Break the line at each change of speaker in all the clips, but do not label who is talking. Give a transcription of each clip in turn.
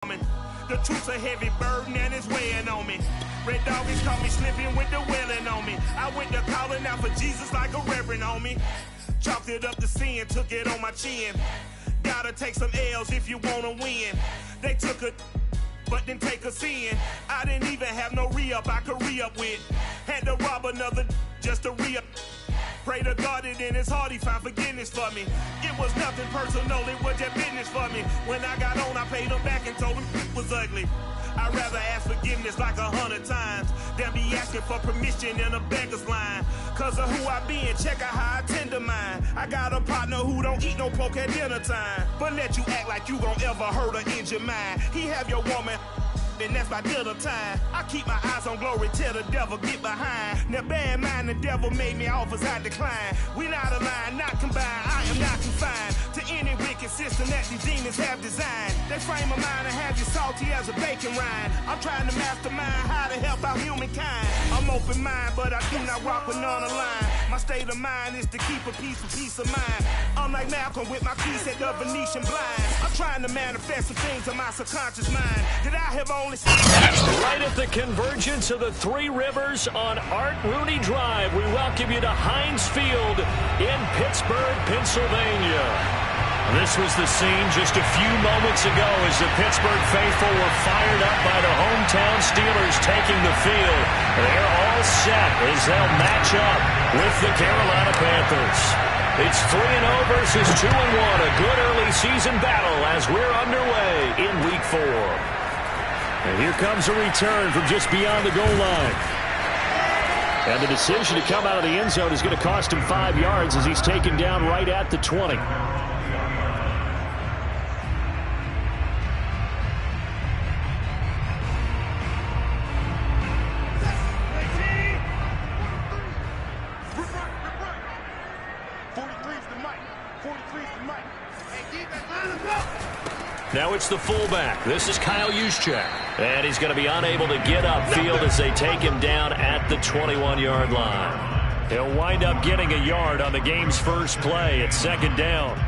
The truth's a heavy burden and it's weighing on me. Red Doggies caught me slipping with the wailing on me. I went to calling out for Jesus like a reverend on me. Chalked it up to sin, took it on my chin. Gotta take some L's if you wanna win. They took a but didn't take a sin. I didn't even have no re-up I could re-up with. Had to rob another just to re-up. Pray to God that in his heart he found forgiveness for me. It was nothing personal, it was just business for me. When I got on, I paid him back and told him it was ugly. I'd rather ask forgiveness like 100 times than be asking for permission in a beggar's line. Cause of who I be and check out how I tend to mine. I got a partner who don't eat no pork at dinner time, but let you act like you gon' ever hurt or injure mine. He have your woman and that's by dinner time. I keep my eyes on glory till the devil get behind. Now bear in mind the devil made me offers I decline. We not aligned, not combined, I am not confined to any wicked system that these demons have designed. They frame of mind and have you salty as a bacon rind. I'm trying to mastermind how to help out humankind. I'm open mind, but I do not rock with none aligned. My state of mind is to keep a peace of mind. Unlike Malcolm with my piece at the Venetian blind. I'm trying to manifest some things in my subconscious mind that I have only
right at the convergence of the Three Rivers on Art Rooney Drive, we welcome you to Heinz Field in Pittsburgh, Pennsylvania. This was the scene just a few moments ago as the Pittsburgh faithful were fired up by the hometown Steelers taking the field. They're all set as they'll match up with the Carolina Panthers. It's 3-0 versus 2-1, a good early season battle as we're underway in Week 4. And here comes a return from just beyond the goal line. And the decision to come out of the end zone is going to cost him 5 yards as he's taken down right at the 20. Now it's the fullback. This is Kyle Juszczyk. And he's going to be unable to get upfield as they take him down at the 21-yard line. He'll wind up getting a yard on the game's first play at second down.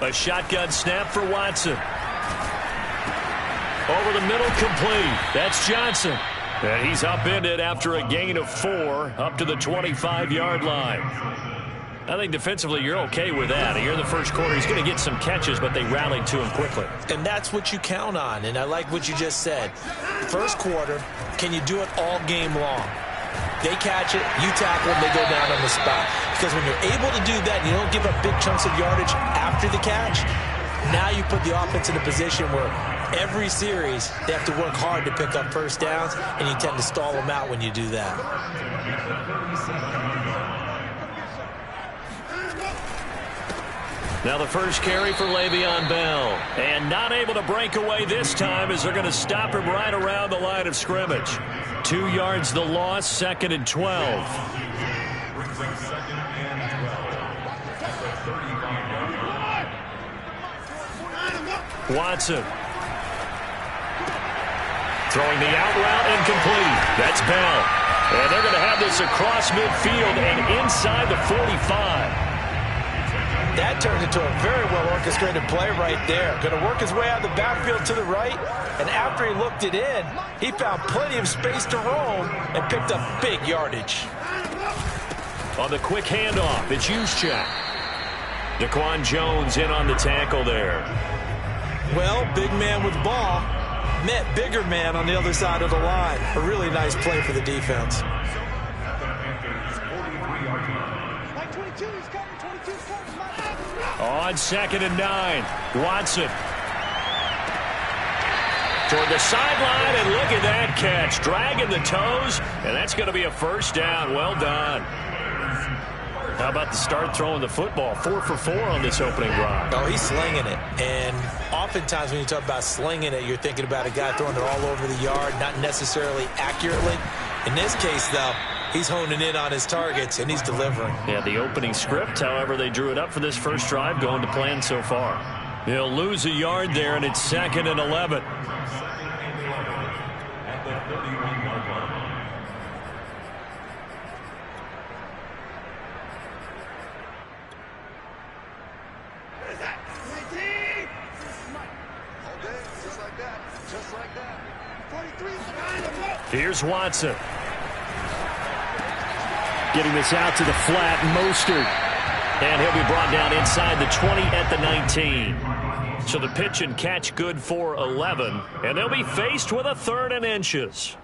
A shotgun snap for Watson. Over the middle, complete. That's Johnson. And he's upended after a gain of 4 up to the 25-yard line. I think defensively you're okay with that. Here in the first quarter, he's going to get some catches, but they rallied to him quickly.
And that's what you count on, and I like what you just said. First quarter, can you do it all game long? They catch it, you tackle them, they go down on the spot. Because when you're able to do that and you don't give up big chunks of yardage after the catch, now you put the offense in a position where every series they have to work hard to pick up first downs, and you tend to stall them out when you do that.
Now the first carry for Le'Veon Bell. And not able to break away this time as they're going to stop him right around the line of scrimmage. 2 yards the loss, 2nd and 12. Watson. Throwing the out route incomplete. That's Bell. And they're going to have this across midfield and inside the 45.
That turned into a very well-orchestrated play right there. Going to work his way out of the backfield to the right, and after he looked it in, he found plenty of space to roam and picked up big yardage.
On the quick handoff, it's Juszczyk. Daquan Jones in on the tackle there.
Well, big man with ball met bigger man on the other side of the line. A really nice play for the defense.
On 2nd and 9, Watson. Toward the sideline, and look at that catch. Dragging the toes, and that's going to be a first down. Well done. How about the start throwing the football? 4 for 4 on this opening drive.
Oh, he's slinging it. And oftentimes when you talk about slinging it, you're thinking about a guy throwing it all over the yard, not necessarily accurately. In this case, though, He's honing in on his targets, and he's delivering.
Yeah, the opening script, however, they drew it up for this first drive, going to plan so far. He'll lose a yard there, and it's 2nd and 11. Here's Watson. Getting this out to the flat, Mostert. And he'll be brought down inside the 20 at the 19. So the pitch and catch good for 11. And they'll be faced with a 3rd and inches.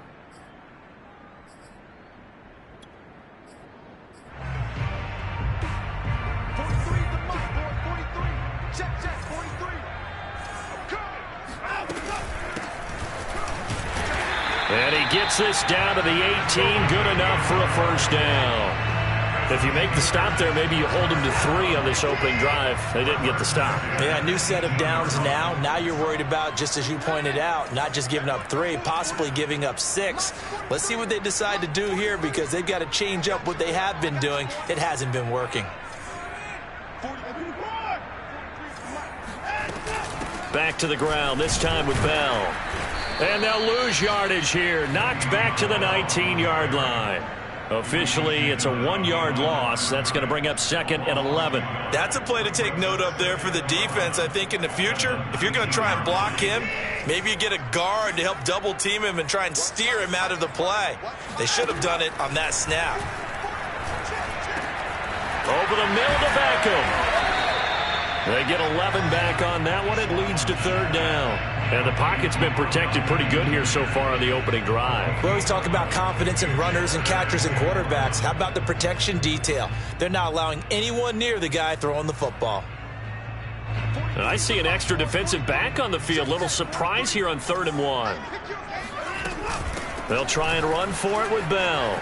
And he gets this down to the 18. Good enough for a first down. If you make the stop there, maybe you hold them to 3 on this opening drive. They didn't get the stop.
Yeah, new set of downs now. Now you're worried about, just as you pointed out, not just giving up 3, possibly giving up 6. Let's see what they decide to do here, because they've got to change up what they have been doing. It hasn't been working.
Back to the ground, this time with Bell. And they'll lose yardage here. Knocked back to the 19-yard line. Officially, it's a 1-yard loss. That's going to bring up 2nd and 11.
That's a play to take note of there for the defense. I think in the future, if you're going to try and block him, maybe you get a guard to help double team him and try and steer him out of the play. They should have done it on that snap.
Over the middle to Beckham. They get 11 back on that one. It leads to 3rd down. And the pocket's been protected pretty good here so far on the opening drive.
We always talk about confidence in runners and catchers and quarterbacks. How about the protection detail? They're not allowing anyone near the guy throwing the football.
And I see an extra defensive back on the field. Little surprise here on 3rd and 1. They'll try and run for it with Bell.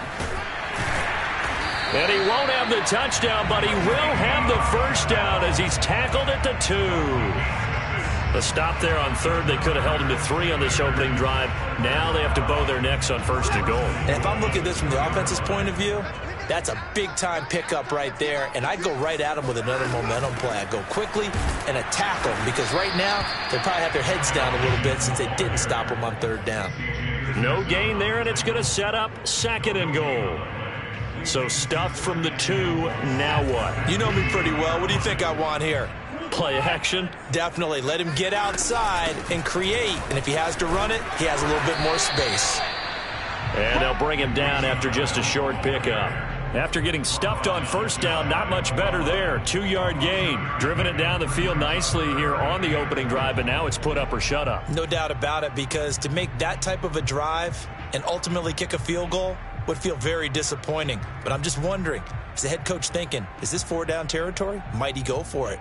And he won't have the touchdown, but he will have the first down as he's tackled at the 2. The stop there on 3rd, they could have held him to 3 on this opening drive. Now they have to bow their necks on 1st and goal.
And if I'm looking at this from the offense's point of view, that's a big-time pickup right there, and I'd go right at him with another momentum play. I'd go quickly and attack them, because right now they probably have their heads down a little bit since they didn't stop him on 3rd down.
No gain there, and it's going to set up 2nd and goal. So stuffed from the 2, now what?
You know me pretty well. What do you think I want here?
Play action?
Definitely. Let him get outside and create. And if he has to run it, he has a little bit more space.
And they'll bring him down after just a short pickup. After getting stuffed on 1st down, not much better there. 2-yard gain. Driven it down the field nicely here on the opening drive, but now it's put up or shut up.
No doubt about it, because to make that type of a drive and ultimately kick a field goal would feel very disappointing. But I'm just wondering, is the head coach thinking, is this 4-down territory? Might he go for it?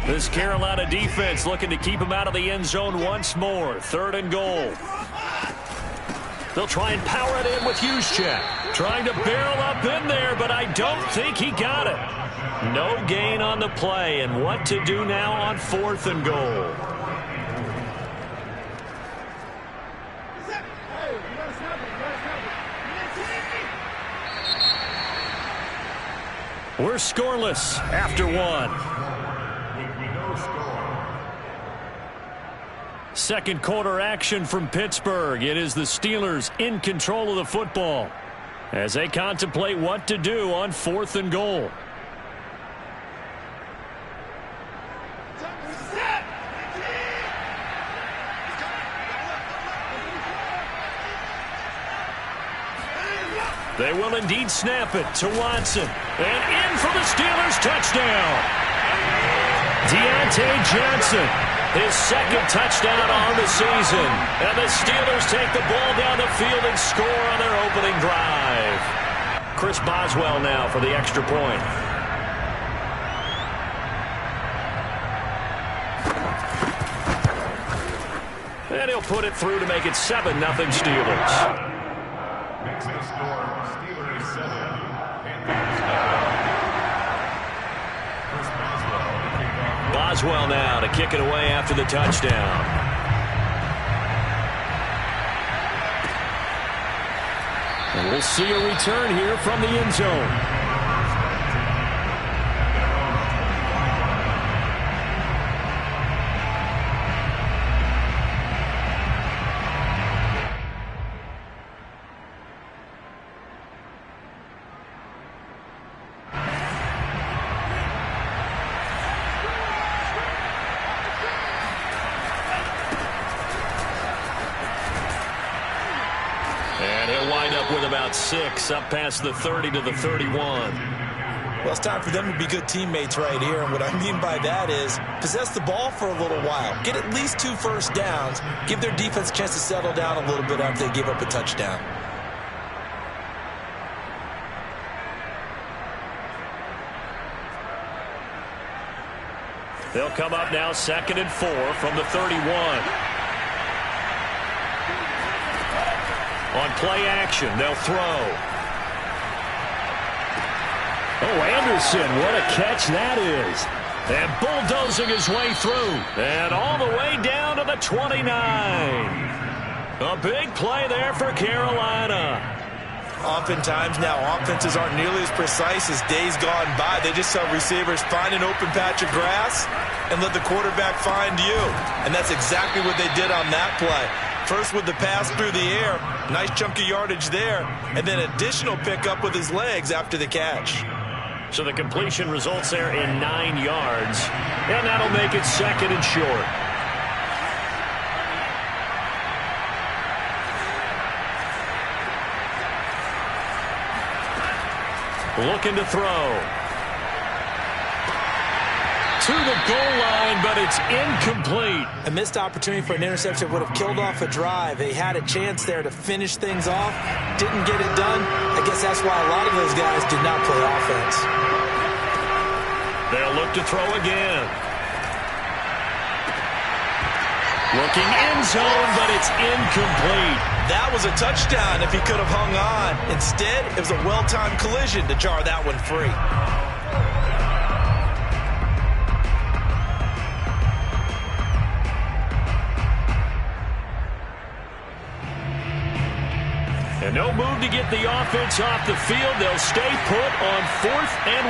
This Carolina defense looking to keep him out of the end zone once more. 3rd and goal. They'll try and power it in with Juszczyk. Trying to barrel up in there, but I don't think he got it. No gain on the play, and what to do now on 4th and goal. We're scoreless after 1. Second quarter action from Pittsburgh. It is the Steelers in control of the football as they contemplate what to do on 4th and goal. They will indeed snap it to Watson. And in for the Steelers touchdown. Deontay Johnson, his 2nd touchdown on the season. And the Steelers take the ball down the field and score on their opening drive. Chris Boswell now for the extra point. And he'll put it through to make it 7-0 Steelers.
Next to score, Steelers 7.
Boswell now to kick it away after the touchdown. And we'll see a return here from the end zone. And he'll wind up with about 6 up past the 30 to the 31.
Well, it's time for them to be good teammates right here. And what I mean by that is possess the ball for a little while. Get at least 2 first downs. Give their defense a chance to settle down a little bit after they give up a touchdown.
They'll come up now 2nd and 4 from the 31. On play action, they'll throw. Oh, Anderson, what a catch that is. And bulldozing his way through. And all the way down to the 29. A big play there for Carolina.
Oftentimes now, offenses aren't nearly as precise as days gone by. They just tell receivers, find an open patch of grass and let the quarterback find you. And that's exactly what they did on that play. First with the pass through the air, nice chunk of yardage there, and then additional pickup with his legs after the catch.
So the completion results there in 9 yards, and that'll make it 2nd and short. Looking to throw. To the goal line, but it's incomplete.
A missed opportunity for an interception would have killed off a drive. They had a chance there to finish things off. Didn't get it done. I guess that's why a lot of those guys did not play offense.
They'll look to throw again. Looking end zone, but it's incomplete.
That was a touchdown if he could have hung on. Instead, it was a well-timed collision to jar that one free.
And no move to get the offense off the field. They'll stay put on 4th and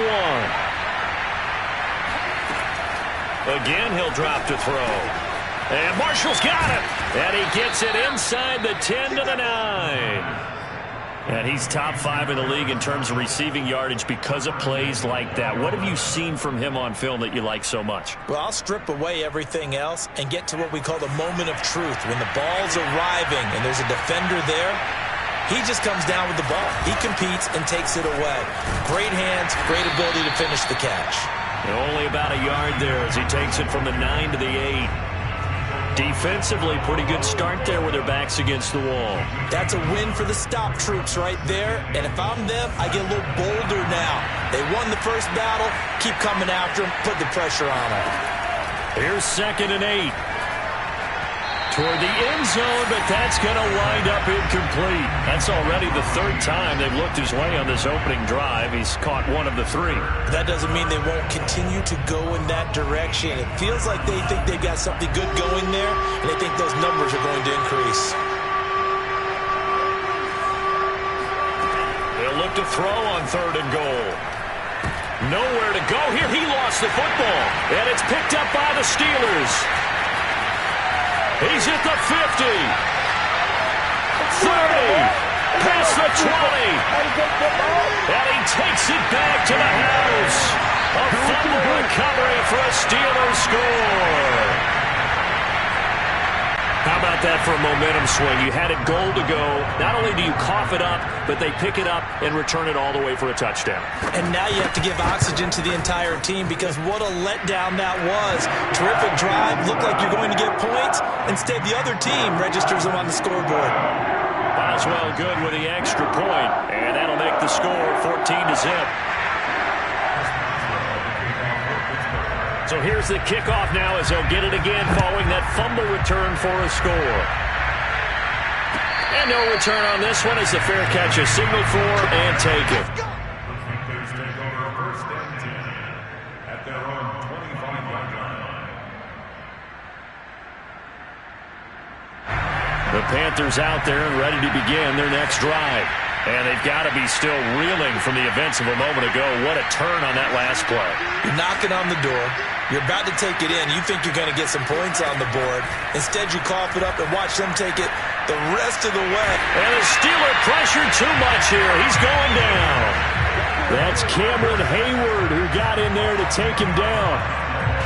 1. Again, he'll drop to throw. And Marshall's got it. And he gets it inside the 10 to the 9. And he's top 5 in the league in terms of receiving yardage because of plays like that. What have you seen from him on film that you like so much?
Well, I'll strip away everything else and get to what we call the moment of truth. When the ball's arriving and there's a defender there, he just comes down with the ball. He competes and takes it away. Great hands, great ability to finish the catch.
And only about a yard there as he takes it from the 9 to the 8. Defensively, pretty good start there with their backs against the wall.
That's a win for the stop troops right there. And if I'm them, I get a little bolder now. They won the first battle. Keep coming after them. Put the pressure on them.
Here's 2nd and 8. Toward the end zone, but that's going to wind up incomplete. That's already the 3rd time they've looked his way on this opening drive. He's caught 1 of the 3.
That doesn't mean they won't continue to go in that direction. It feels like they think they've got something good going there, and they think those numbers are going to increase.
They'll look to throw on 3rd and goal. Nowhere to go here. He lost the football, and it's picked up by the Steelers. He's at the 50, 30, past the 20, and he takes it back to the house. A fumble recovery for a Steelers score. How about that for a momentum swing? You had it goal to go. Not only do you cough it up, but they pick it up and return it all the way for a touchdown.
And now you have to give oxygen to the entire team because what a letdown that was. Terrific drive. Looked like you're going to get points. Instead, the other team registers them on the scoreboard.
Boswell good with the extra point, and that'll make the score 14-0. So here's the kickoff now as they'll get it again following that fumble return for a score. And no return on this one as the fair catch is signaled for and taken.
First and 10 at their own 25-yard line.
Panthers out there and ready to begin their next drive. And they've got to be still reeling from the events of a moment ago. What a turn on that last play.
You're knocking on the door. You're about to take it in. You think you're going to get some points on the board. Instead, you cough it up and watch them take it the rest of the way.
And the Steeler pressure too much here. He's going down. That's Cameron Hayward who got in there to take him down.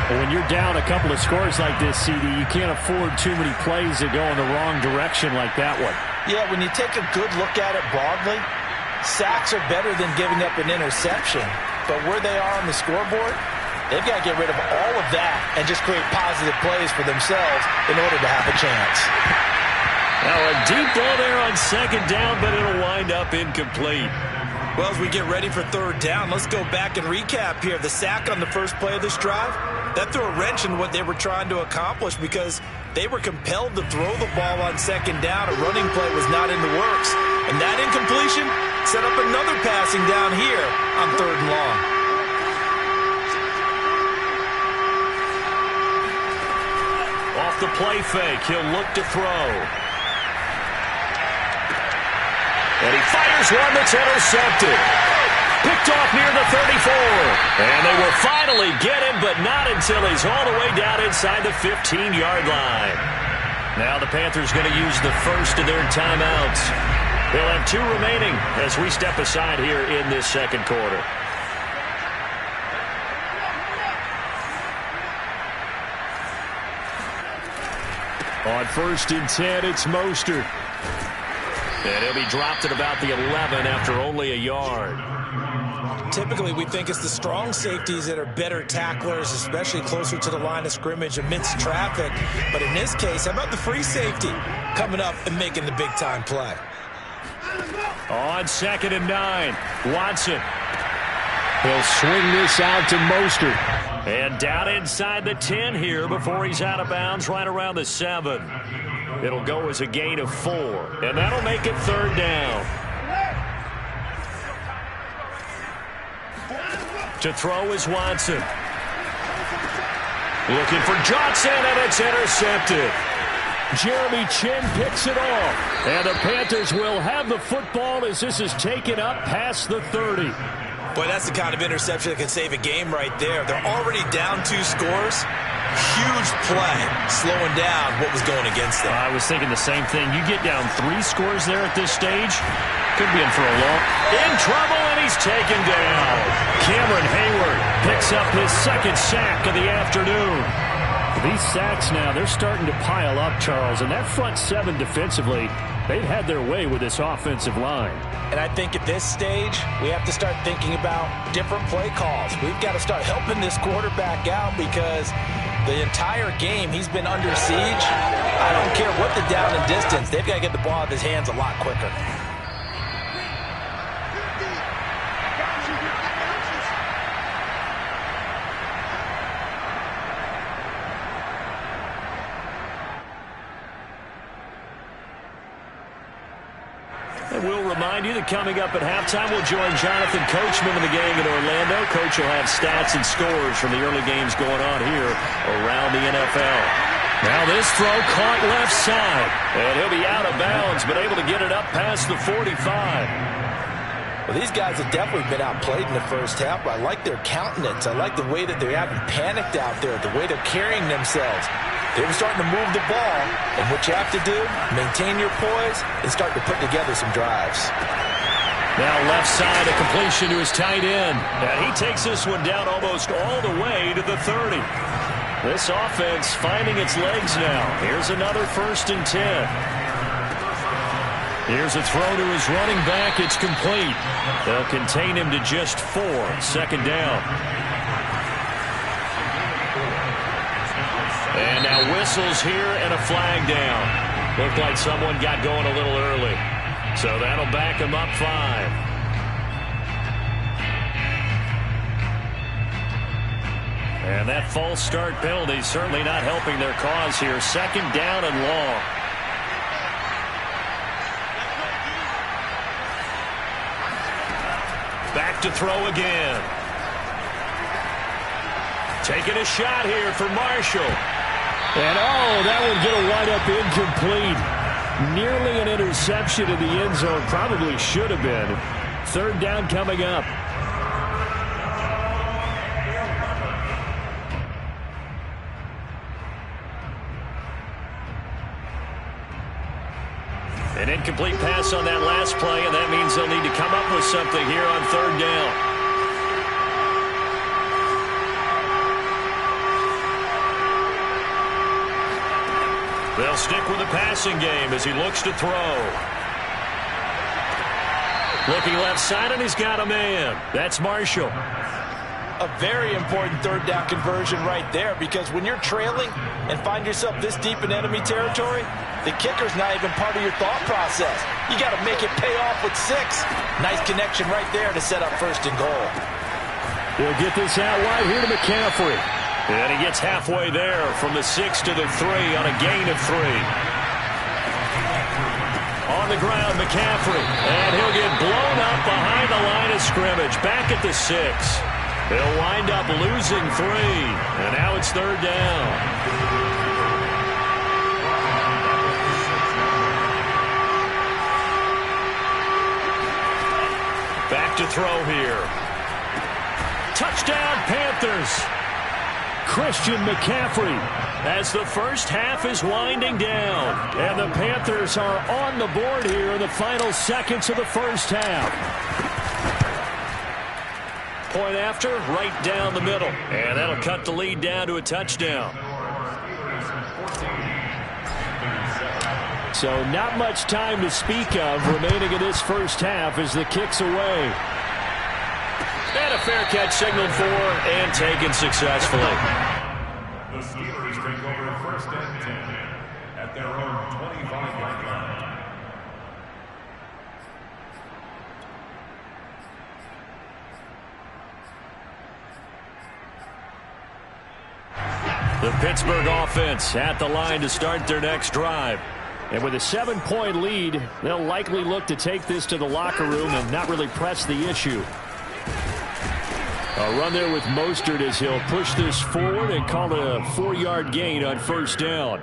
When you're down a couple of scores like this, CD, you can't afford too many plays that go in the wrong direction like that one.
Yeah, when you take a good look at it broadly, sacks are better than giving up an interception. But where they are on the scoreboard, they've got to get rid of all of that and just create positive plays for themselves in order to have a chance.
Now a deep ball there on second down, but it'll wind up incomplete.
Well, as we get ready for third down, let's go back and recap here. The sack on the first play of this drive, that threw a wrench in what they were trying to accomplish because they were compelled to throw the ball on second down. A running play was not in the works. And that incompletion set up another passing down here on third and long.
Off the play fake, he'll look to throw. And he fires one that's intercepted. Picked off near the 34. And they will finally get him, but not until he's all the way down inside the 15-yard line. Now the Panthers going to use the first of their timeouts. They'll have 2 remaining as we step aside here in this second quarter.
On 1st and 10, it's Mostert.
And he'll be dropped at about the 11 after only a yard.
Typically, we think it's the strong safeties that are better tacklers, especially closer to the line of scrimmage amidst traffic. But in this case, how about the free safety coming up and making the big-time play?
On 2nd and 9, Watson.
He'll swing this out to Mostert.
And down inside the 10 here before he's out of bounds right around the 7. It'll go as a gain of 4, and that'll make it third down. To throw is Watson. Looking for Johnson, and it's intercepted.
Jeremy Chinn picks it off. And the Panthers will have the football as this is taken up past the 30.
Boy, that's the kind of interception that can save a game right there. They're already down 2 scores. Huge play, slowing down what was going against them.
I was thinking the same thing. You get down 3 scores there at this stage, could be in for a long.
In trouble, and he's taken down. Cameron Hayward picks up his 2nd sack of the afternoon.
These sacks now, they're starting to pile up, Charles, and that front 7 defensively, they've had their way with this offensive line.
And I think at this stage, we have to start thinking about different play calls. We've got to start helping this quarterback out because the entire game he's been under siege. I don't care what the down and distance, they've got to get the ball out of his hands a lot quicker.
And we'll remind you that coming up at halftime, we'll join Jonathan Coachman of the gang in Orlando. Coach will have stats and scores from the early games going on here around the NFL. Now this throw caught left side. And he'll be out of bounds, but able to get it up past the 45.
Well, these guys have definitely been outplayed in the first half, but I like their countenance. I like the way that they haven't panicked out there, the way they're carrying themselves. They were starting to move the ball, and what you have to do, maintain your poise and start to put together some drives.
Now left side, a completion to his tight end. And he takes this one down almost all the way to the 30. This offense finding its legs now. Here's another 1st and 10. Here's a throw to his running back. It's complete. They'll contain him to just 4. 2nd down. And now whistles here and a flag down. Looked like someone got going a little early. So that'll back him up 5. And that false start penalty certainly not helping their cause here. 2nd down and long. Back to throw again. Taking a shot here for Marshall.
And that one's going to wind up incomplete. Nearly an interception in the end zone. Probably should have been. Third down coming up. An incomplete pass on that last play, and that means they'll need to come up with something here on third down. They'll stick with the passing game as he looks to throw. Looking left side, and he's got a man. That's Marshall.
A very important third down conversion right there, because when you're trailing and find yourself this deep in enemy territory, the kicker's not even part of your thought process. You got to make it pay off with 6. Nice connection right there to set up first and goal.
He'll get this out wide here to McCaffrey. And he gets halfway there from the 6 to the 3 on a gain of 3. On the ground, McCaffrey. And he'll get blown up behind the line of scrimmage. Back at the 6. They'll wind up losing 3. And now it's third down. Back to throw here. Touchdown, Panthers. Christian McCaffrey as the first half is winding down. And the Panthers are on the board here in the final seconds of the first half. Point after, right down the middle. And that'll cut the lead down to a touchdown. So not much time to speak of remaining in this first half as the kick's away. And a fair catch signaled for and taken successfully.
The Steelers take over first and 10 at their own 25-yard line.
The Pittsburgh offense at the line to start their next drive. And with a 7-point lead, they'll likely look to take this to the locker room and not really press the issue. A run there with Mostert as he'll push this forward and call it a 4-yard gain on first down.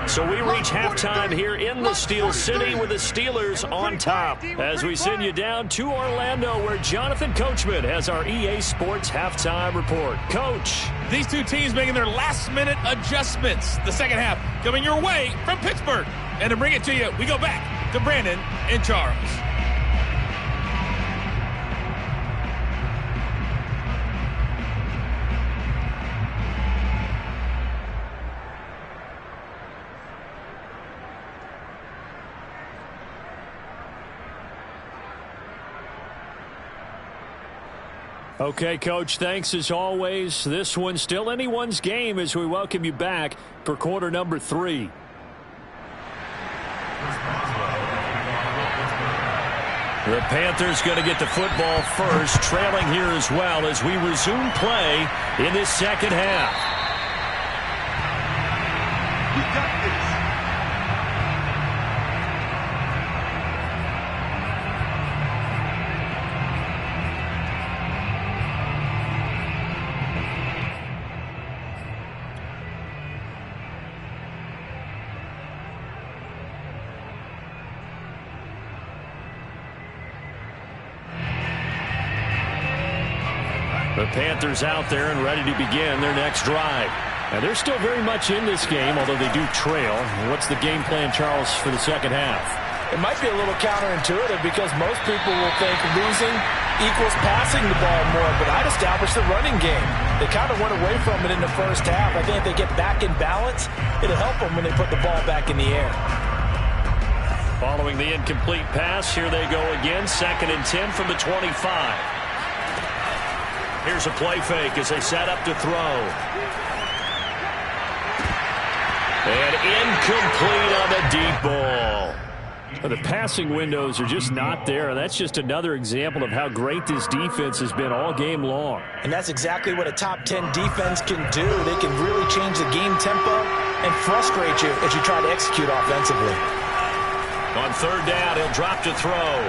So we reach halftime here in the Steel City with the Steelers on top as we send you down to Orlando where Jonathan Coachman has our EA Sports halftime report. Coach.
These two teams making their last-minute adjustments. The second half coming your way from Pittsburgh. And to bring it to you, we go back to Brandon and Charles.
Okay, Coach, thanks as always. This one's still anyone's game as we welcome you back for quarter number 3. The Panthers going to get the football first, trailing here as well as we resume play in this second half.
You got this.
The Panthers out there and ready to begin their next drive. And they're still very much in this game, although they do trail. What's the game plan, Charles, for the second half?
It might be a little counterintuitive because most people will think losing equals passing the ball more, but I'd establish the running game. They kind of went away from it in the first half. I think if they get back in balance, it'll help them when they put the ball back in the air.
Following the incomplete pass, here they go again, 2nd and 10 from the 25. Here's a play fake as they set up to throw. And incomplete on the deep ball. The passing windows are just not there. That's just another example of how great this defense has been all game long.
And that's exactly what a top 10 defense can do. They can really change the game tempo and frustrate you as you try to execute offensively.
On third down, he'll drop to throw.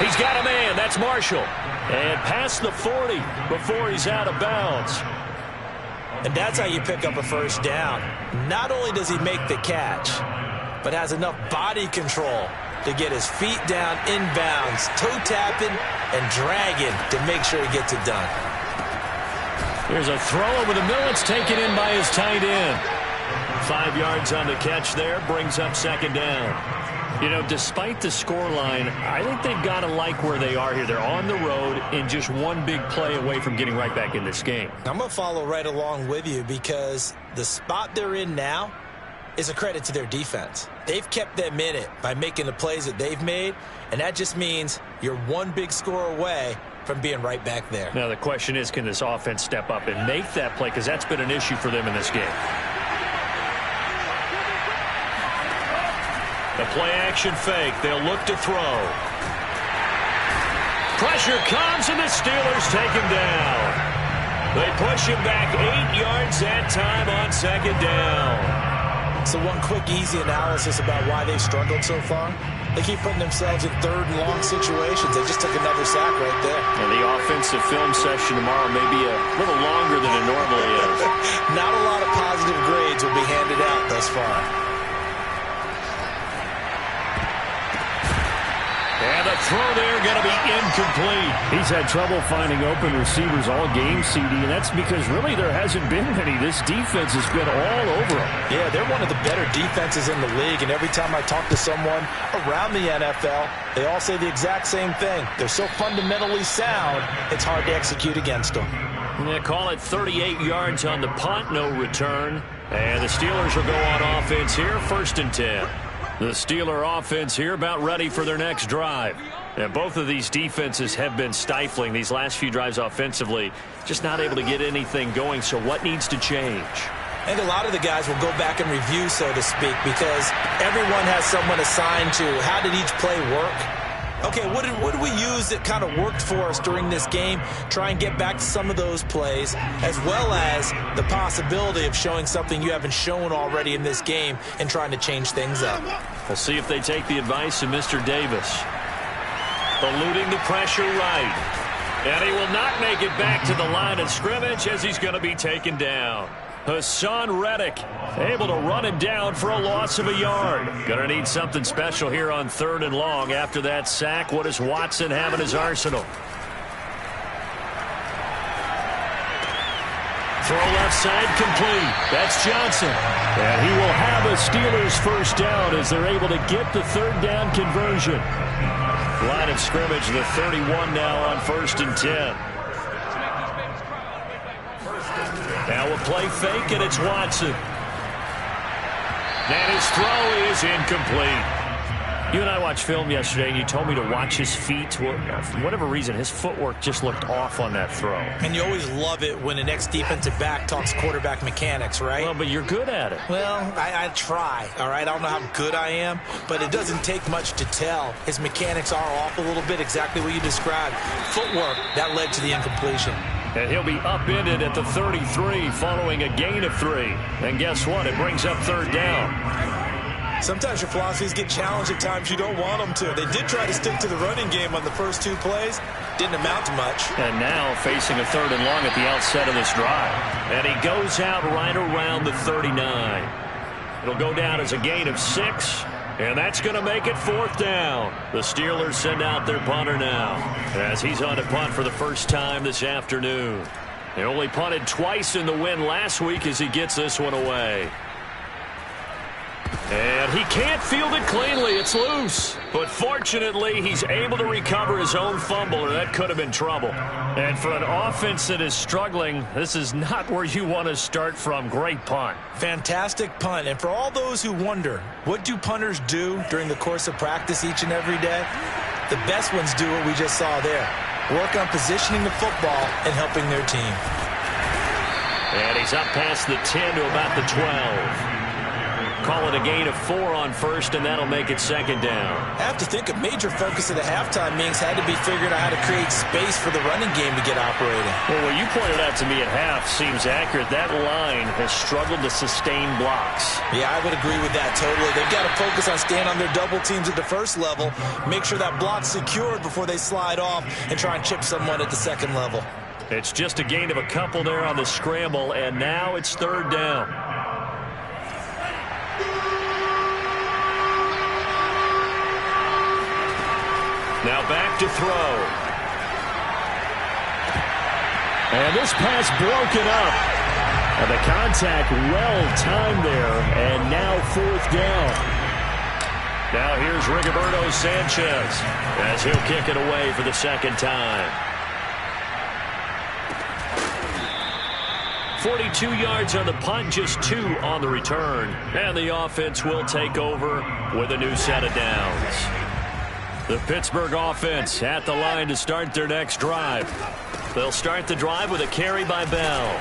He's got a man. That's Marshall. And past the 40 before he's out of bounds.
And that's how you pick up a first down. Not only does he make the catch, but has enough body control to get his feet down inbounds, toe tapping and dragging to make sure he gets it done.
Here's a throw over the middle. It's taken in by his tight end. 5 yards on the catch there, brings up second down. You know, despite the scoreline, I think they've got to like where they are here. They're on the road and just one big play away from getting right back in this game.
I'm going to follow right along with you because the spot they're in now is a credit to their defense. They've kept them in it by making the plays that they've made, and that just means you're one big score away from being right back there.
Now the question is, can this offense step up and make that play? Because that's been an issue for them in this game. The play-action fake. They'll look to throw. Pressure comes, and the Steelers take him down. They push him back 8 yards that time on second down.
So one quick, easy analysis about why they've struggled so far. They keep putting themselves in third and long situations. They just took another sack right there.
And the offensive film session tomorrow may be a little longer than it normally is.
Not a lot of positive grades will be handed out thus far.
And the throw there going to be incomplete.
He's had trouble finding open receivers all game, CD, and that's because really there hasn't been many. This defense has been all over them.
Yeah, they're one of the better defenses in the league, and every time I talk to someone around the NFL, they all say the exact same thing. They're so fundamentally sound, it's hard to execute against them.
They call it 38 yards on the punt, no return. And the Steelers will go on offense here, 1st and 10. The Steeler offense here about ready for their next drive. And both of these defenses have been stifling these last few drives offensively. Just not able to get anything going, so what needs to change?
I think a lot of the guys will go back and review, so to speak, because everyone has someone assigned to how did each play work. Okay, what did we use that kind of worked for us during this game? Try and get back to some of those plays, as well as the possibility of showing something you haven't shown already in this game and trying to change things up.
We'll see if they take the advice of Mr. Davis. Eluding the pressure right. And he will not make it back to the line of scrimmage as he's going to be taken down. Hassan Reddick able to run him down for a loss of a yard. Going to need something special here on 3rd and long after that sack. What does Watson have in his arsenal? Throw left side complete. That's Johnson. And he will have a Steelers first down as they're able to get the 3rd down conversion. Line of scrimmage, the 31 now on 1st and 10. Now a play fake, and it's Watson. And his throw is incomplete. You and I watched film yesterday, and you told me to watch his feet. For whatever reason, his footwork just looked off on that throw.
And you always love it when an ex-defensive back talks quarterback mechanics, right?
Well, but you're good at it.
Well, I try, all right? I don't know how good I am, but it doesn't take much to tell. His mechanics are off a little bit, exactly what you described. Footwork, that led to the incompletion.
And he'll be upended at the 33 following a gain of 3. And guess what? It brings up 3rd down.
Sometimes your philosophies get challenged at times you don't want them to. They did try to stick to the running game on the first 2 plays. Didn't amount to much.
And now facing a 3rd and long at the outset of this drive. And he goes out right around the 39. It'll go down as a gain of 6. And that's going to make it 4th down. The Steelers send out their punter now as he's on to punt for the first time this afternoon. They only punted twice in the win last week as he gets this one away. And he can't field it cleanly. It's loose. But fortunately, he's able to recover his own fumble, or that could have been trouble. And for an offense that is struggling, this is not where you want to start from. Great punt.
Fantastic punt. And for all those who wonder, what do punters do during the course of practice each and every day? The best ones do what we just saw there. Work on positioning the football and helping their team.
And he's up past the 10 to about the 12. Call it a gain of 4 on 1st, and that'll make it 2nd down.
I have to think a major focus of the halftime meetings had to be figuring out how to create space for the running game to get operating.
Well, what you pointed out to me at half seems accurate. That line has struggled to sustain blocks.
Yeah, I would agree with that totally. They've got to focus on staying on their double teams at the first level, make sure that block's secured before they slide off and try and chip someone at the second level.
It's just a gain of a couple there on the scramble, and now it's third down. Now back to throw. And this pass broken up. And the contact well-timed there, and now fourth down. Now here's Rigoberto Sanchez as he'll kick it away for the second time. 42 yards on the punt, just 2 on the return. And the offense will take over with a new set of downs. The Pittsburgh offense at the line to start their next drive. They'll start the drive with a carry by Bell.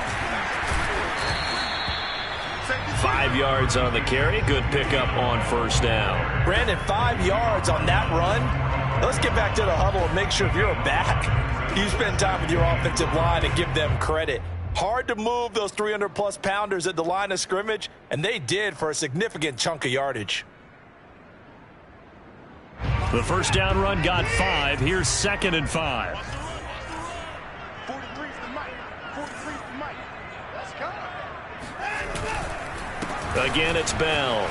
5 yards on the carry. Good pickup on first down.
Brandon, 5 yards on that run. Let's get back to the huddle and make sure if you're a back, you spend time with your offensive line and give them credit. Hard to move those 300-plus pounders at the line of scrimmage, and they did for a significant chunk of yardage.
The first down run got 5. Here's 2nd and 5.
43's the mic. 43's the mic. Let's go.
Again, it's Bell.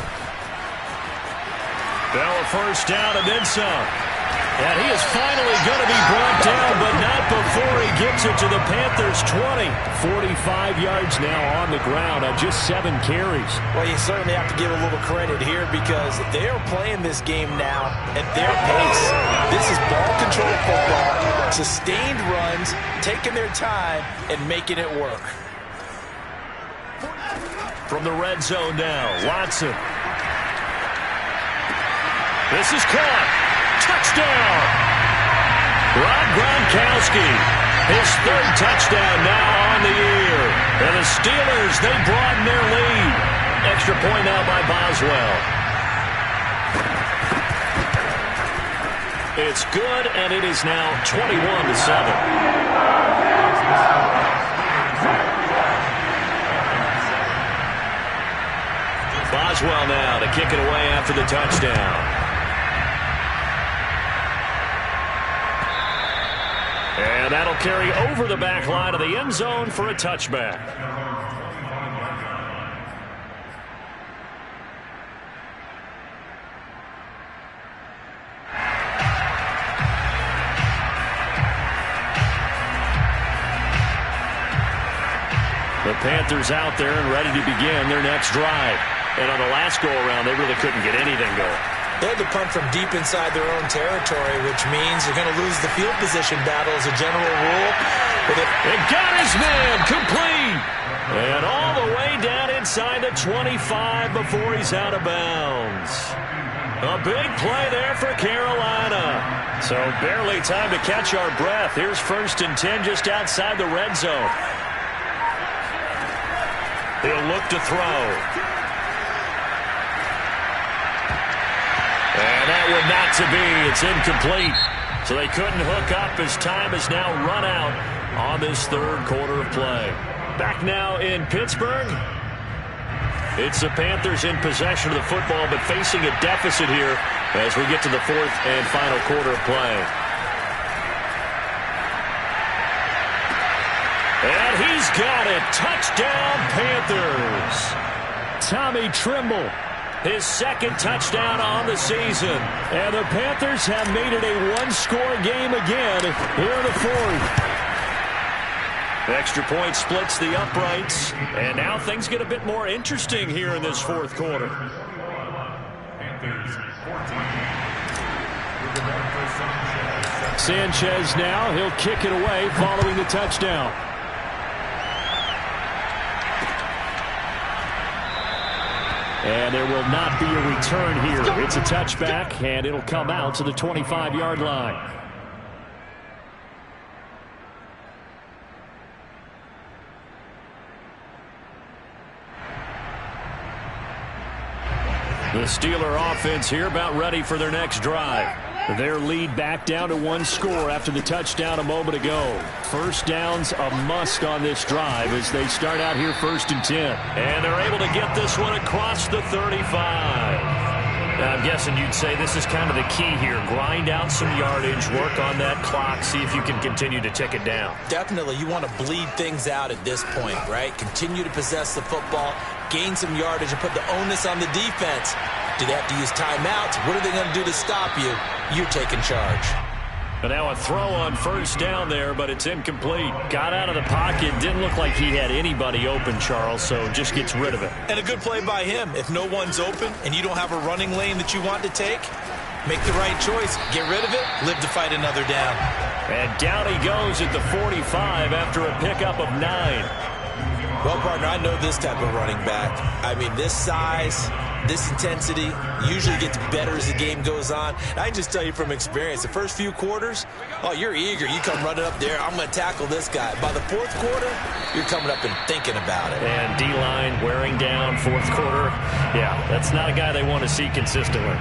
Bell a first down and then some. And he is finally going to be brought down, but not before he gets it to the Panthers' 20. 45 yards now on the ground on just 7 carries.
Well, you certainly have to give a little credit here because they're playing this game now at their pace. This is ball control football, sustained runs, taking their time, and making it work.
From the red zone now, Watson. This is caught. Touchdown! Rob Gronkowski, his 3rd touchdown now on the year. And the Steelers, they broaden their lead. Extra point now by Boswell. It's good, and it is now 21-7. Boswell now to kick it away after the touchdown. And that'll carry over the back line of the end zone for a touchback. The Panthers out there and ready to begin their next drive. And on the last go-around, they really couldn't get anything going.
They had to punt from deep inside their own territory, which means you're going to lose the field position battle as a general rule.
It got his man complete. And all the way down inside the 25 before he's out of bounds. A big play there for Carolina. So barely time to catch our breath. Here's 1st and 10 just outside the red zone. He'll look to throw. And that would not to be. It's incomplete. So they couldn't hook up as time has now run out on this 3rd quarter of play. Back now in Pittsburgh. It's the Panthers in possession of the football, but facing a deficit here as we get to the 4th and final quarter of play. And he's got it. Touchdown, Panthers. Tommy Tremble. His 2nd touchdown on the season. And the Panthers have made it a 1-score game again here in the 4th. Extra point splits the uprights. And now things get a bit more interesting here in this 4th quarter. Sanchez now. He'll kick it away following the touchdown. And there will not be a return here. It's a touchback, and it'll come out to the 25-yard line. The Steeler offense here about ready for their next drive. Their lead back down to 1 score after the touchdown a moment ago. First down's a must on this drive as they start out here 1st and 10. And they're able to get this one across the 35. I'm guessing you'd say this is kind of the key here. Grind out some yardage, work on that clock, see if you can continue to tick it down.
Definitely, you want to bleed things out at this point, right? Continue to possess the football, gain some yardage, and put the onus on the defense. Do they have to use timeouts? What are they going to do to stop you? You're taking charge.
And now a throw on first down there, but it's incomplete. Got out of the pocket. Didn't look like he had anybody open, Charles, so just gets rid of it.
And a good play by him. If no one's open and you don't have a running lane that you want to take, make the right choice. Get rid of it. Live to fight another down.
And down he goes at the 45 after a pickup of 9.
Well, partner, I know this type of running back. I mean, this size, this intensity usually gets better as the game goes on. And I can just tell you from experience, the first few quarters, oh, you're eager. You come running up there, I'm going to tackle this guy. By the fourth quarter, you're coming up and thinking about it.
And D-line wearing down fourth quarter. Yeah, that's not a guy they want to see consistently.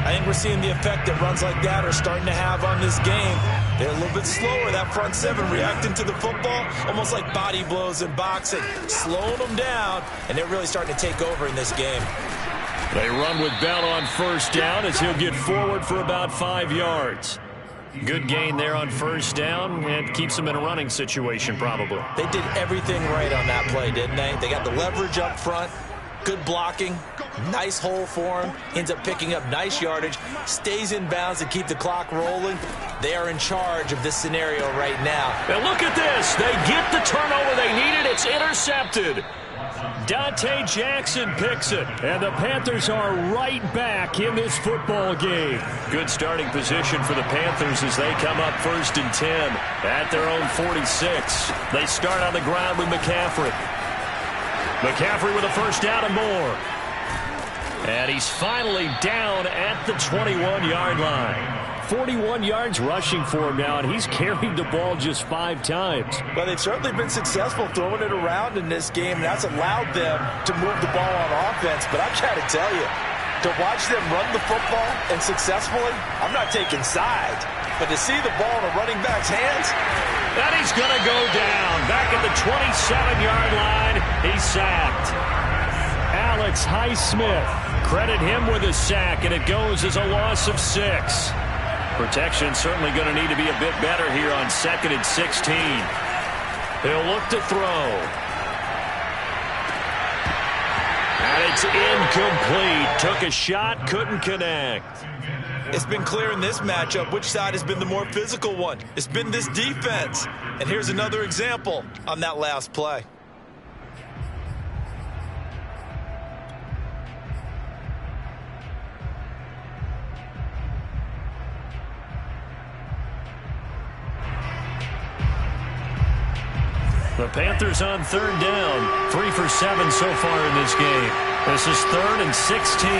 I think we're seeing the effect that runs like that are starting to have on this game. They're a little bit slower, that front seven, reacting to the football, almost like body blows in boxing, slowing them down, and they're really starting to take over in this game.
They run with Bell on first down as he'll get forward for about 5 yards. Good gain there on first down, and keeps them in a running situation probably.
They did everything right on that play, didn't they? They got the leverage up front, good blocking, nice hole for him, ends up picking up nice yardage, stays in bounds to keep the clock rolling. They are in charge of this scenario right now.
And look at this. They get the turnover they needed. It's intercepted. Dante Jackson picks it, and the Panthers are right back in this football game. Good starting position for the Panthers as they come up 1st and 10 at their own 46. They start on the ground with McCaffrey. McCaffrey with a first down and more. And he's finally down at the 21-yard line. 41 yards rushing for him now, and he's carried the ball just 5 times.
Well, they've certainly been successful throwing it around in this game, and that's allowed them to move the ball on offense. But I've got to tell you, to watch them run the football and successfully, I'm not taking sides. But to see the ball in a running back's hands,
and he's going to go down. Back at the 27-yard line, he's sacked. Alex Highsmith, credit him with a sack, and it goes as a loss of 6. Protection certainly going to need to be a bit better here on 2nd and 16. He'll look to throw. And it's incomplete. Took a shot, couldn't connect.
It's been clear in this matchup which side has been the more physical one. It's been this defense. And here's another example on that last play.
The Panthers on 3rd down. 3 for 7 so far in this game. This is 3rd and 16.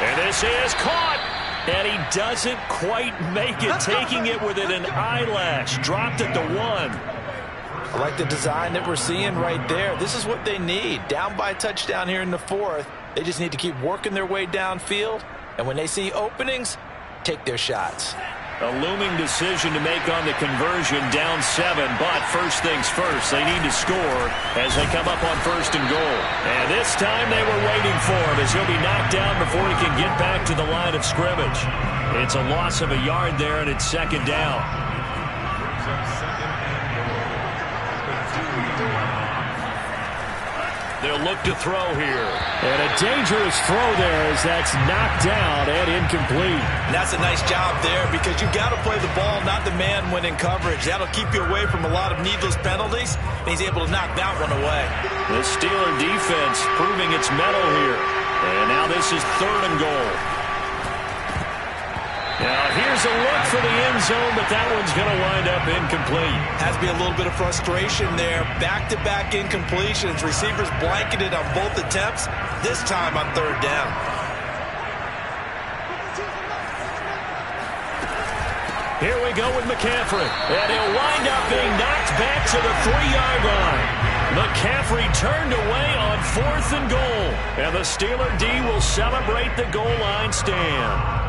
And this is caught. And he doesn't quite make it, taking it within an eyelash. Dropped at the 1.
I like the design that we're seeing right there. This is what they need. Down by a touchdown here in the 4th. They just need to keep working their way downfield. And when they see openings, take their shots.
A looming decision to make on the conversion, down 7, but first things first, they need to score as they come up on 1st and goal. And this time they were waiting for him as he'll be knocked down before he can get back to the line of scrimmage. It's a loss of a yard there, and it's 2nd down. They'll look to throw here. And a dangerous throw there as that's knocked down and incomplete.
And that's a nice job there because you've got to play the ball, not the man when in coverage. That'll keep you away from a lot of needless penalties, and he's able to knock that one away.
The Steeler defense proving its mettle here. And now this is 3rd and goal. Now here's a look for the end zone, but that one's going to wind up incomplete.
Has to be a little bit of frustration there. Back-to-back incompletions. Receivers blanketed on both attempts, this time on 3rd down.
Here we go with McCaffrey. And he'll wind up being knocked back to the 3-yard line. McCaffrey turned away on 4th and goal. And the Steeler D will celebrate the goal line stand.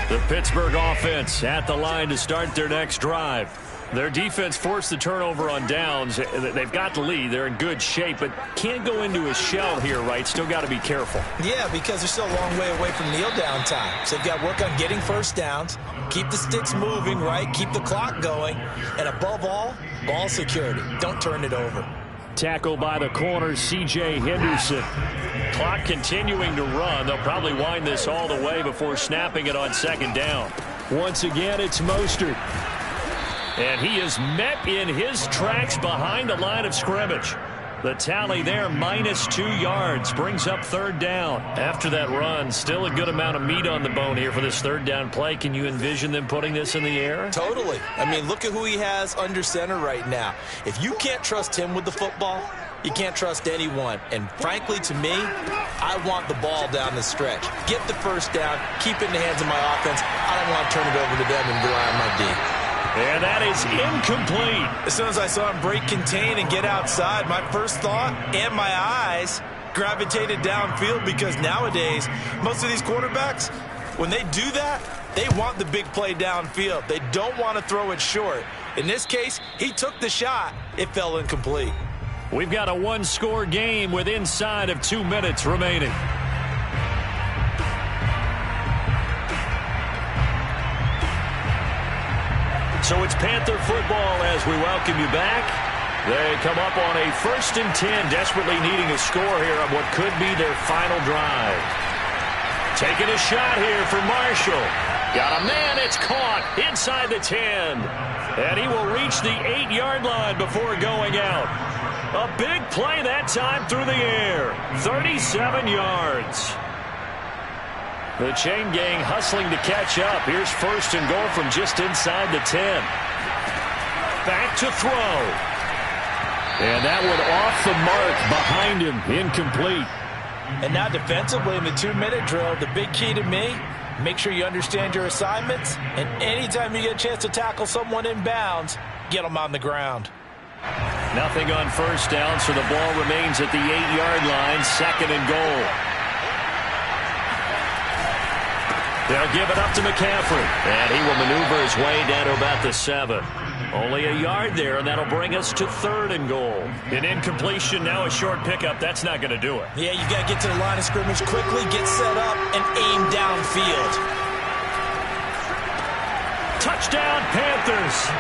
The Pittsburgh offense at the line to start their next drive. Their defense forced the turnover on downs. They've got the lead. They're in good shape, but can't go into a shell here, right? Still got to be careful.
Yeah, because they're still a long way away from kneel-down time. So they've got to work on getting first downs, keep the sticks moving, right? Keep the clock going. And above all, ball security. Don't turn it over.
Tackle by the corner, C.J. Henderson. Clock continuing to run. They'll probably wind this all the way before snapping it on second down. Once again, it's Mostert. And he is met in his tracks behind the line of scrimmage. The tally there, -2 yards, brings up third down. After that run, still a good amount of meat on the bone here for this third down play. Can you envision them putting this in the air?
Totally. I mean, look at who he has under center right now. If you can't trust him with the football, you can't trust anyone. And frankly, to me, I want the ball down the stretch. Get the first down, keep it in the hands of my offense. I don't want to turn it over to them and rely on my D.
And that is incomplete.
As soon as I saw him break contain and get outside, my first thought and my eyes gravitated downfield, because nowadays, most of these quarterbacks, when they do that, they want the big play downfield. They don't want to throw it short. In this case, he took the shot. It fell incomplete.
We've got a one-score game with inside of 2 minutes remaining. So it's Panther football as we welcome you back. They come up on a 1st and 10, desperately needing a score here on what could be their final drive. Taking a shot here for Marshall. Got a man, it's caught inside the 10. And he will reach the 8-yard line before going out. A big play that time through the air. 37 yards. The chain gang hustling to catch up. Here's 1st and goal from just inside the 10. Back to throw. And that one off the mark behind him. Incomplete.
And now defensively in the 2-minute drill, the big key to me, make sure you understand your assignments. And anytime you get a chance to tackle someone in bounds, get them on the ground.
Nothing on first down, so the ball remains at the 8-yard line. 2nd and goal. They'll give it up to McCaffrey. And he will maneuver his way down to about the 7. Only a yard there, and that'll bring us to 3rd and goal. An incompletion, now a short pickup. That's not going to do it.
Yeah, you've got to get to the line of scrimmage quickly, get set up, and aim downfield.
Touchdown, Panthers.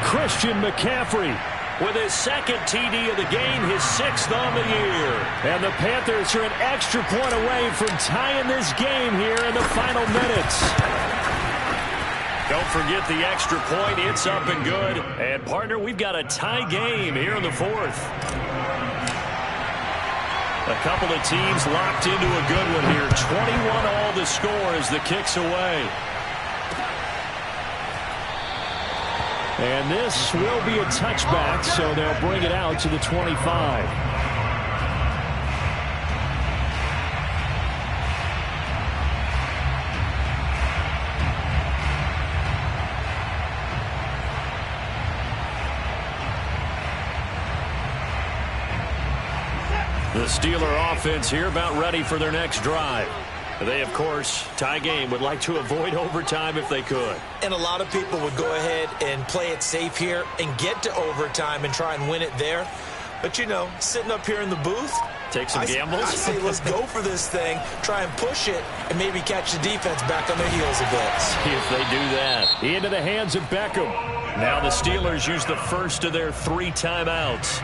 Christian McCaffrey with his 2nd TD of the game, his 6th on the year. And the Panthers are an extra point away from tying this game here in the final minutes. Don't forget the extra point. It's up and good. And, partner, we've got a tie game here in the 4th. A couple of teams locked into a good one here. 21 all the score as the kick's away. And this will be a touchback, so they'll bring it out to the 25. The Steeler offense here about ready for their next drive. They, of course, tie game, would like to avoid overtime if they could.
And a lot of people would go ahead and play it safe here and get to overtime and try and win it there. But, you know, sitting up here in the booth,
take some gambles.
I say let's go for this thing, try and push it, and maybe catch the defense back on their heels a bit.
See if they do that. Into the hands of Beckham. Now the Steelers use the first of their 3 timeouts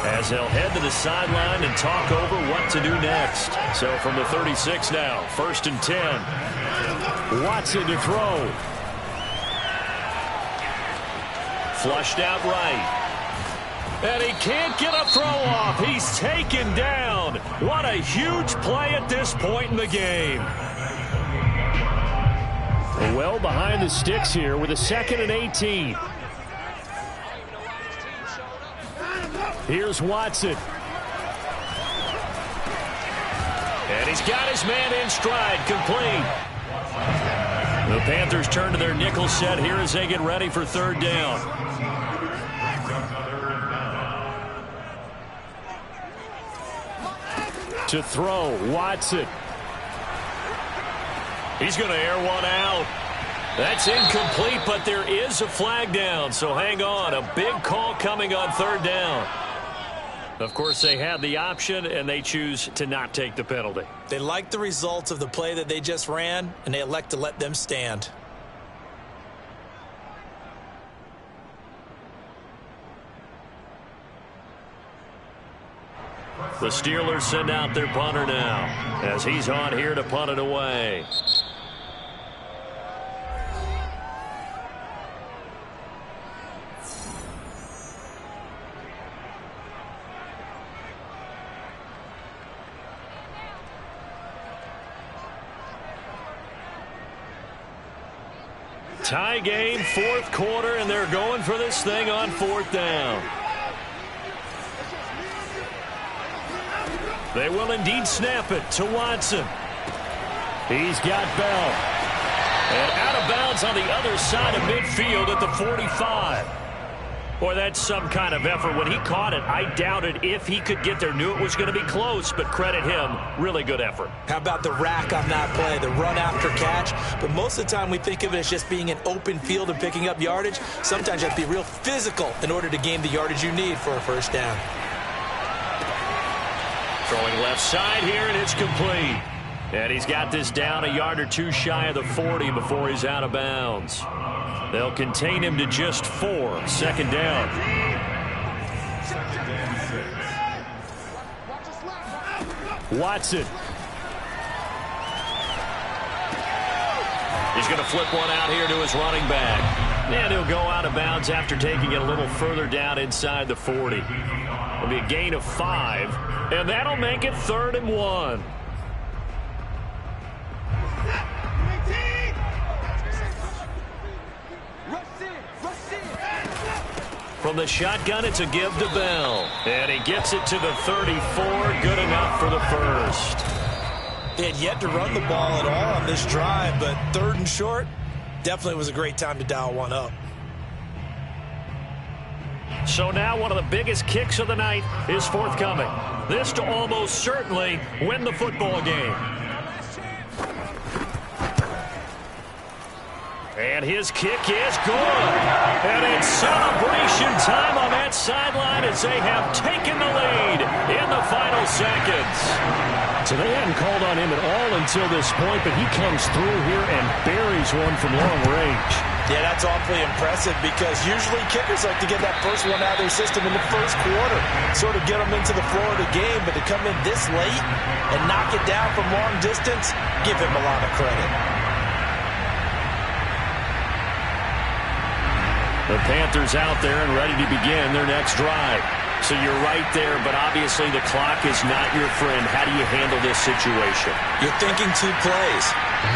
as they'll head to the sideline and talk over what to do next. So from the 36 now, 1st and 10. Watson to throw. Flushed out right. And he can't get a throw off. He's taken down. What a huge play at this point in the game. Well behind the sticks here with a 2nd and 18. Here's Watson. And he's got his man in stride, complete. The Panthers turn to their nickel set here as they get ready for 3rd down. To throw, Watson.
He's going to air one out. That's incomplete, but there is a flag down, so hang on. A big call coming on third down. Of course, they had the option, and they choose to not take the penalty.
They like the results of the play that they just ran, and they elect to let them stand.
The Steelers send out their punter now, as he's on here to punt it away. Tie game, fourth quarter, and they're going for this thing on fourth down. They will indeed snap it to Watson. He's got Bell. And out of bounds on the other side of midfield at the 45. Boy, that's some kind of effort. When he caught it, I doubted if he could get there. Knew it was going to be close, but credit him. Really good effort.
How about the rack on that play, the run after catch? But most of the time we think of it as just being an open field and picking up yardage. Sometimes you have to be real physical in order to gain the yardage you need for a first down.
Throwing left side here, and it's complete. And he's got this down a yard or two shy of the 40 before he's out of bounds. They'll contain him to just 4. Second down. Watson. He's going to flip one out here to his running back. And he'll go out of bounds after taking it a little further down inside the 40. It'll be a gain of 5, and that'll make it 3rd and 1. From the shotgun, it's a give to Bell. And he gets it to the 34. Good enough for the first.
They had yet to run the ball at all on this drive, but 3rd and short, definitely was a great time to dial one up.
So now one of the biggest kicks of the night is forthcoming. This to almost certainly win the football game. And his kick is good. And it's celebration time on that sideline as they have taken the lead in the final seconds.
So they hadn't called on him at all until this point, but he comes through here and buries one from long range.
Yeah, that's awfully impressive because usually kickers like to get that first one out of their system in the first quarter, sort of get them into the flow of the game, but to come in this late and knock it down from long distance, give him a lot of credit.
The Panthers out there and ready to begin their next drive. So you're right there, but obviously the clock is not your friend. How do you handle this situation?
You're thinking 2 plays.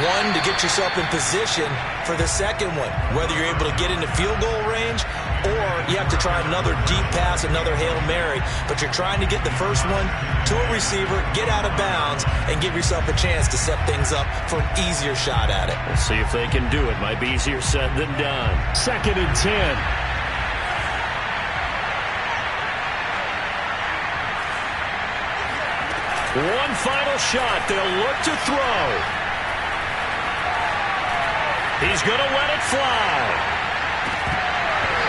One, to get yourself in position for the second one, whether you're able to get into field goal range or you have to try another deep pass, another Hail Mary, but you're trying to get the first one to a receiver, get out of bounds, and give yourself a chance to set things up for an easier shot at it.
We'll see if they can do it. Might be easier said than done. 2nd and 10. One final shot. They'll look to throw. He's going to let it fly.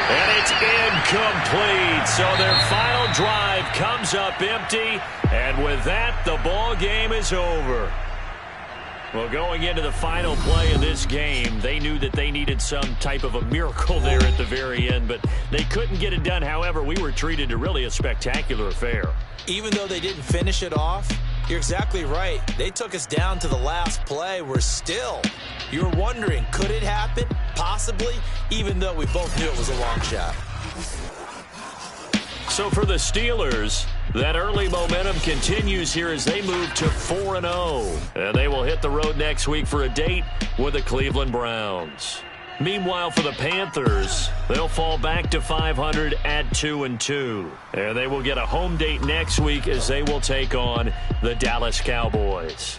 And it's incomplete. So their final drive comes up empty. And with that, the ball game is over. Well, going into the final play of this game, they knew that they needed some type of a miracle there at the very end, but they couldn't get it done. However, we were treated to really a spectacular affair.
Even though they didn't finish it off, you're exactly right. They took us down to the last play. We're still, you're wondering, could it happen? Possibly, even though we both knew it was a long shot.
So for the Steelers, that early momentum continues here as they move to 4-0. And they will hit the road next week for a date with the Cleveland Browns. Meanwhile, for the Panthers, they'll fall back to 500 at 2-2. And they will get a home date next week as they will take on the Dallas Cowboys.